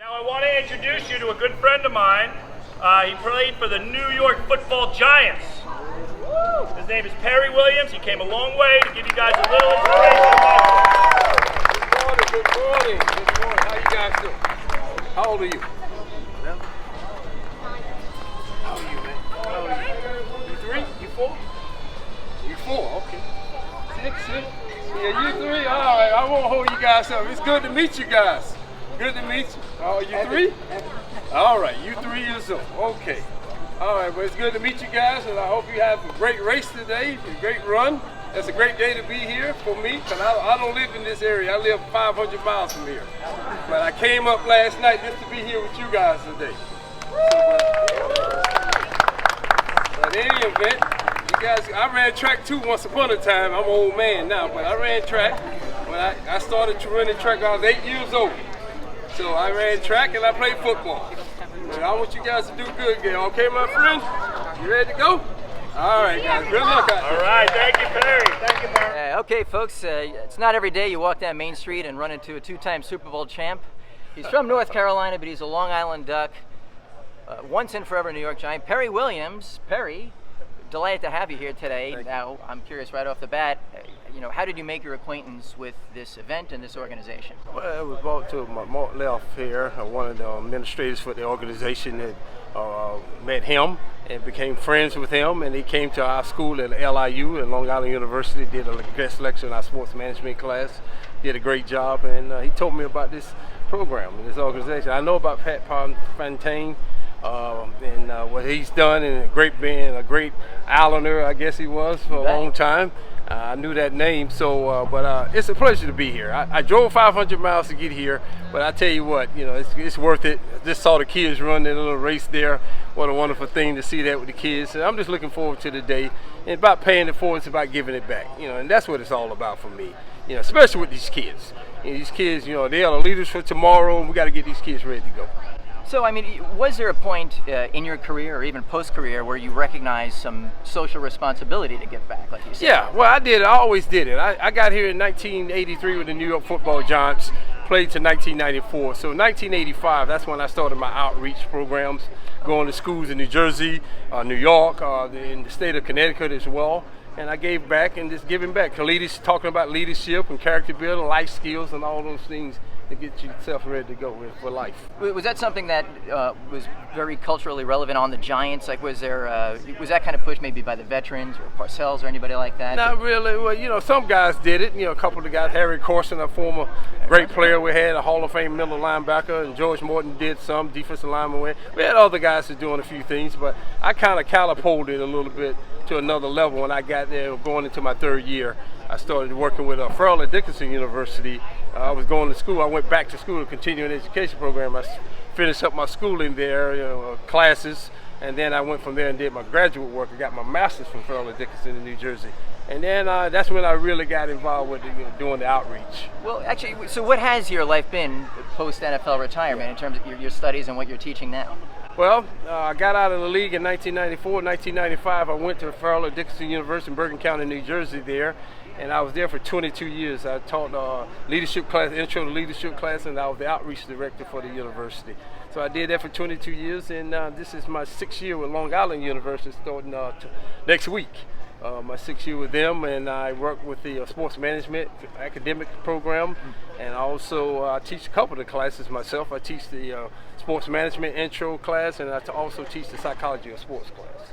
Now I want to introduce you to a good friend of mine. He played for the New York Football Giants. His name is Perry Williams. He came a long way to give you guys a little inspiration. Good morning. How you guys doing? How old are you? How are you, man? You 3? You 4? You 4, okay. 6? Yeah, you 3? All right, I won't hold you guys up. It's good to meet you guys. Good to meet you. Oh, you 3? All right, you 3 years old. Okay. All right, well, it's good to meet you guys, and I hope you have a great race today, a great run. It's a great day to be here for me, because I don't live in this area. I live 500 miles from here. But I came up last night just to be here with you guys today. But in any event, you guys, I ran track too once upon a time. I'm an old man now, but I ran track. When I started running track, I was 8 years old. So I ran track and I played football. But I want you guys to do good, Gail. Okay, my friend? You ready to go? All right, guys. Good luck out there. All right, thank you, Perry. Thank you, Perry. Okay, folks, it's not every day you walk down Main Street and run into a two-time Super Bowl champ. He's from North Carolina, but he's a Long Island Duck, once and forever New York Giant. Perry Williams. Perry, delighted to have you here today. Now, I'm curious right off the bat, how did you make your acquaintance with this event and this organization? Well, it was brought to Mark Leff here, one of the administrators for the organization that met him and became friends with him, and he came to our school at LIU at Long Island University, did a guest lecture in our sports management class, did a great job, and he told me about this program and this organization. I know about Pat Fontaine and what he's done, and being a great Islander, I guess he was for a long time. I knew that name, so but it's a pleasure to be here. I drove 500 miles to get here, but I tell you what, it's worth it. I just saw the kids run their little race there. What a wonderful thing to see that with the kids. And I'm just looking forward to the day. And about paying it forward, it's about giving it back. And that's what it's all about for me. Especially with these kids. These kids, they are the leaders for tomorrow, and we got to get these kids ready to go. So, was there a point in your career or even post-career where you recognized some social responsibility to give back, like you said? Yeah, well, I did. I always did it. I got here in 1983 with the New York Football Giants, played to 1994. So 1985, that's when I started my outreach programs, going to schools in New Jersey, New York, in the state of Connecticut as well. And I gave back and just giving back. Talking about leadership and character building, life skills, and all those things to get yourself ready to go for life. Was that something that was very culturally relevant on the Giants? Like, was that kind of pushed maybe by the veterans or Parcells or anybody like that? Not really. Well, some guys did it. A couple of the guys, Harry Corson, a former great player we had, a Hall of Fame middle linebacker, and George Morton did some defensive lineman. We had other guys that doing a few things, but I kind of catapulted it a little bit to another level when I got there, going into my third year. I started working with Farrell at Dickinson University. I was going to school. I went back to school, a continuing education program. I finished up my schooling there, classes, and then I went from there and did my graduate work. I got my master's from Farrell at Dickinson in New Jersey. And then that's when I really got involved with doing the outreach. Well, actually, so what has your life been post-NFL retirement in terms of your studies and what you're teaching now? Well, I got out of the league in 1994. 1995, I went to Farrell at Dickinson University in Bergen County, New Jersey there. And I was there for 22 years. I taught leadership class, intro to leadership class, and I was the outreach director for the university. So I did that for 22 years, and this is my 6th year with Long Island University starting next week. My 6th year with them, and I work with the sports management academic program, and also I teach a couple of the classes myself. I teach the sports management intro class, and I also teach the psychology of sports class.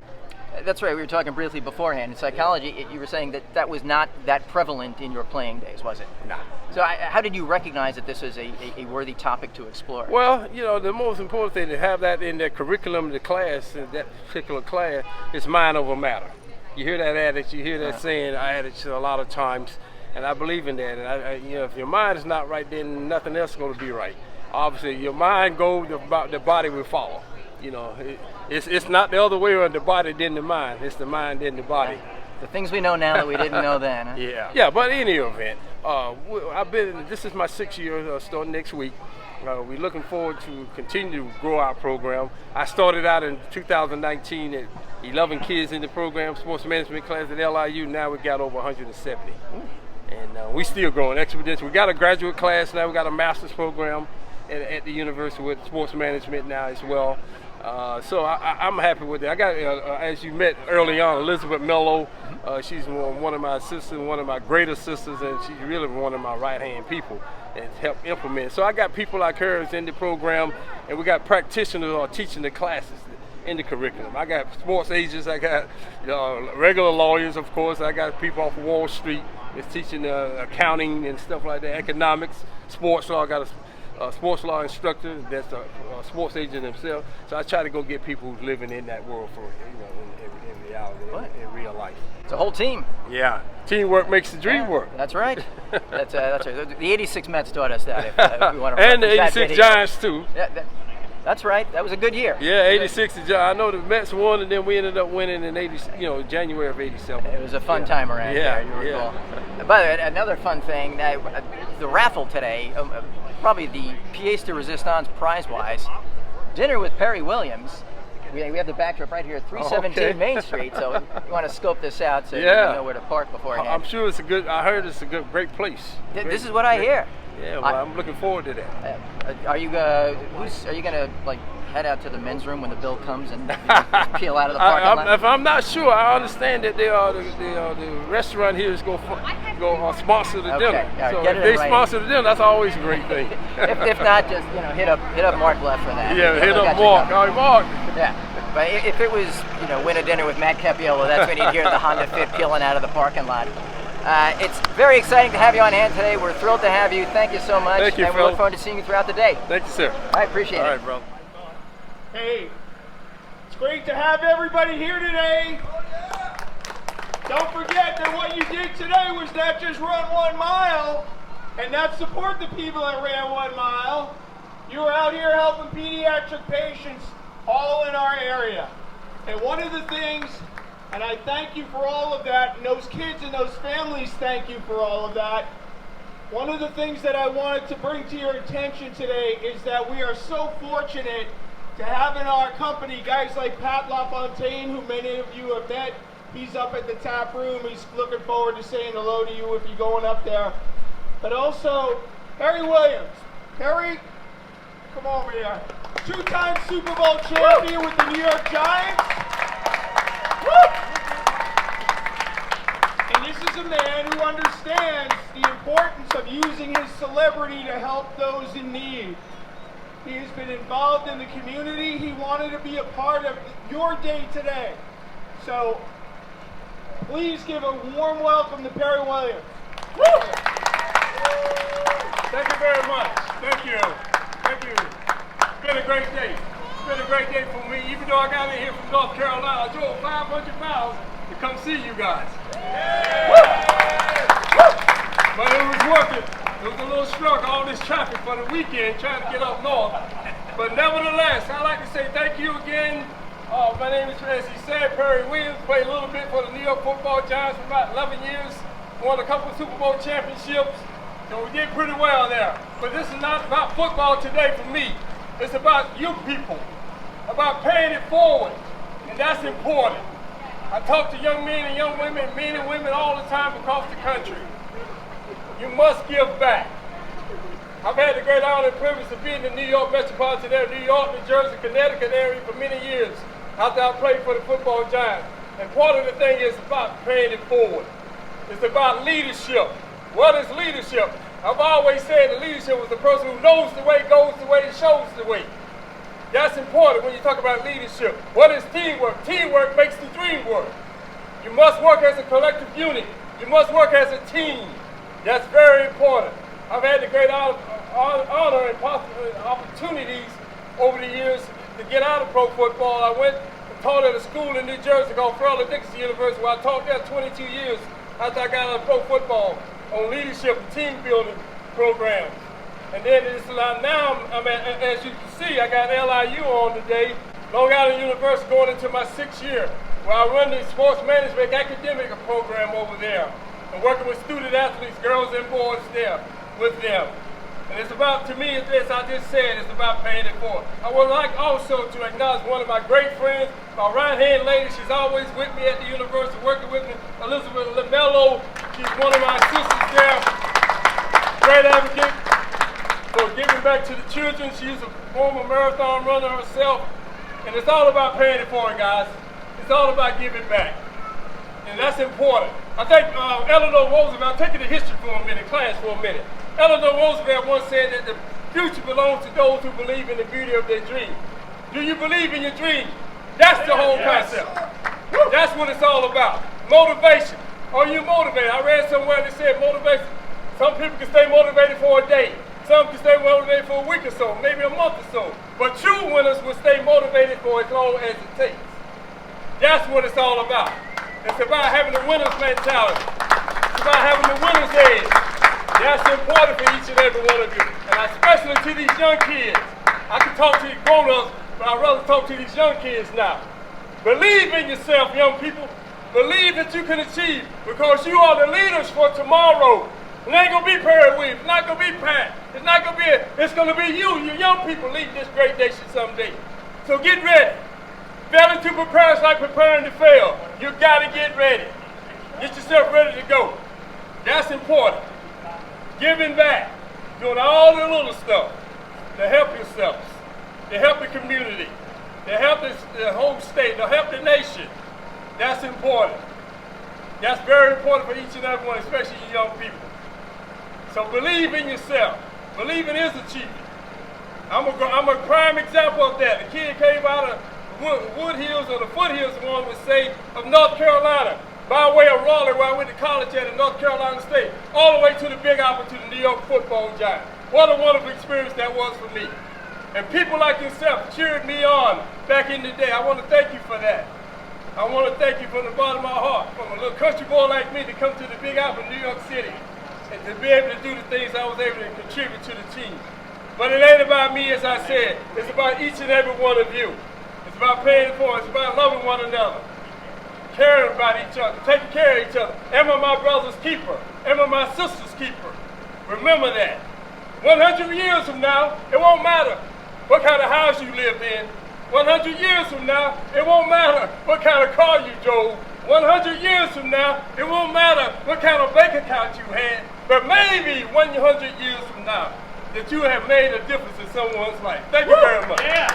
That's right. We were talking briefly beforehand. In psychology, you were saying that was not that prevalent in your playing days, was it? Nah. So how did you recognize that this was a worthy topic to explore? Well, the most important thing to have that in the curriculum of the class, in that particular class, is mind over matter. You hear that adage, you hear that saying, adage a lot of times, and I believe in that. And if your mind is not right, then nothing else is going to be right. Obviously, your mind goes, the body will follow. It's not the other way around, the body then the mind. It's the mind then the body. The things we know now that we didn't know then. Huh? Yeah. But in any event, this is my 6th year starting next week. We're looking forward to continue to grow our program. I started out in 2019 at 11 kids in the program, sports management class at LIU. Now we got over 170. And we still growing exponentially. We got a graduate class now. We got a master's program. at the university with sports management now as well. So I'm happy with it. I got, as you met early on, Elizabeth Mello. She's one of my sisters, one of my greater sisters, and she's really one of my right-hand people and help implement. So I got people like her in the program, and we got practitioners who are teaching the classes in the curriculum. I got sports agents, I got regular lawyers, of course. I got people off Wall Street that's teaching accounting and stuff like that, economics, sports law. I got a sports law instructor that's a sports agent himself. So I try to go get people who's living in that world for in reality, in real life. It's a whole team. Yeah, teamwork makes the dream work. That's right. That's right. The '86 Mets taught us that. If we want to and the '86 Giants too. That's right. That was a good year. Yeah, '86. I know the Mets won, and then we ended up winning in January of '87. It was a fun time around there. You recall. By the way, another fun thing, the raffle today, probably the pièce de résistance prize-wise, dinner with Perry Williams. We have the backdrop right here, 317 Main Street. So you want to scope this out so you know where to park beforehand. I'm sure it's a good. I heard it's a great place. This is what I hear. Yeah, well, I'm looking forward to that. Are you gonna like head out to the men's room when the bill comes and peel out of the parking lot? If I'm not sure, I understand that the restaurant here is going to sponsor the dinner. So if they sponsor the dinner, that's always a great thing. if not, just hit up Mark Left for that. Yeah, hit up Mark. All right, Mark. Yeah. But if it was, win a dinner with Matt Capiello, that's when you'd hear the Honda Fit peeling out of the parking lot. It's very exciting to have you on hand today. We're thrilled to have you. Thank you so much. Thank you, and we look forward to seeing you throughout the day. Thank you, sir. I appreciate it. All right, bro. Hey, it's great to have everybody here today. Don't forget that what you did today was not just run 1 mile and not support the people that ran 1 mile. You were out here helping pediatric patients all in our area. And one of the things, and I thank you for all of that, and those kids and those families thank you for all of that. One of the things that I wanted to bring to your attention today is that we are so fortunate to have in our company guys like Pat LaFontaine, who many of you have met. He's up at the tap room. He's looking forward to saying hello to you if you're going up there. But also, Perry Williams. Perry, come over here. 2-time Super Bowl champion with the New York Giants. Woo! And this is a man who understands the importance of using his celebrity to help those in need. He has been involved in the community. He wanted to be a part of your day today. So please give a warm welcome to Perry Williams. Woo! Thank you very much. Thank you. Thank you. It's been a great day. It's been a great day for me. Even though I got in here from North Carolina, I drove 500 miles to come see you guys. But it was worth it. It was a little struggle, all this traffic for the weekend, trying to get up north. But nevertheless, I'd like to say thank you again. My name is, as he said, Perry Williams. Played a little bit for the New York Football Giants for about 11 years. Won a couple of Super Bowl championships. So we did pretty well there. But this is not about football today for me. It's about you people, about paying it forward. And that's important. I talk to young men and young women, men and women all the time across the country. You must give back. I've had the great honor and privilege of being in the New York metropolitan area, New York, New Jersey, Connecticut area for many years after I played for the football Giants. And part of the thing is about paying it forward. It's about leadership. What is leadership? I've always said that leadership is the person who knows the way, goes the way, and shows the way. That's important when you talk about leadership. What is teamwork? Teamwork makes the dream work. You must work as a collective unit. You must work as a team. That's very important. I've had the great honor and opportunities over the years to get out of pro football. I went and taught at a school in New Jersey called Fairleigh Dickinson University, where I taught there 22 years after I got out of pro football on leadership and team building programs. And then now, as you can see, I got LIU on today, Long Island University, going into my 6th year, where I run the sports management academic program over there. And working with student athletes, girls and boys there with them. And it's about, to me, as I just said, it's about paying it forward. I would like also to acknowledge one of my great friends, my right-hand lady. She's always with me at the university, working with me, Elizabeth Mello. She's one of my sisters there, great advocate. for giving back to the children. She's a former marathon runner herself, and it's all about paying it forward, guys. It's all about giving back, and that's important. I think Eleanor Roosevelt, taking the history for a minute, class for a minute. Eleanor Roosevelt once said that the future belongs to those who believe in the beauty of their dream. Do you believe in your dream? That's the whole concept. That's what it's all about. Motivation. Are you motivated? I read somewhere that said motivation. Some people can stay motivated for a day. Some can stay motivated for a week or so, maybe a month or so. But true winners will stay motivated for as long as it takes. That's what it's all about. It's about having the winner's mentality. It's about having the winner's edge. That's important for each and every one of you. And especially to these young kids. I can talk to the grown-ups, but I'd rather talk to these young kids now. Believe in yourself, young people. Believe that you can achieve, because you are the leaders for tomorrow. It ain't gonna be Perry Williams. It's not gonna be Pat. It's not gonna be. It's gonna be you young people, leading this great nation someday. So get ready. Failing to prepare is like preparing to fail. You gotta get ready. Get yourself ready to go. That's important. Giving back, doing all the little stuff to help yourselves, to help the community, to help the whole state, to help the nation. That's important. That's very important for each and every one, especially you young people. So believe in yourself. Believing is achievement. I'm a prime example of that. The kid came out of Wood Hills, or the Foothills, one would say, of North Carolina, by way of Raleigh, where I went to college at in North Carolina State, all the way to the Big Apple, to the New York Football Giants. What a wonderful experience that was for me. And people like yourself cheered me on back in the day. I want to thank you for that. I want to thank you from the bottom of my heart, from a little country boy like me to come to the Big Apple, New York City, and to be able to do the things I was able to contribute to the team. But it ain't about me, as I said. It's about each and every one of you. It's about paying it forward. It's about loving one another, caring about each other, taking care of each other. Am I my brother's keeper? Am I my sister's keeper? Remember that. 100 years from now, it won't matter what kind of house you lived in. 100 years from now, it won't matter what kind of car you drove. 100 years from now, it won't matter what kind of bank account you had. But maybe 100 years from now, that you have made a difference in someone's life. Thank you very much. Yeah.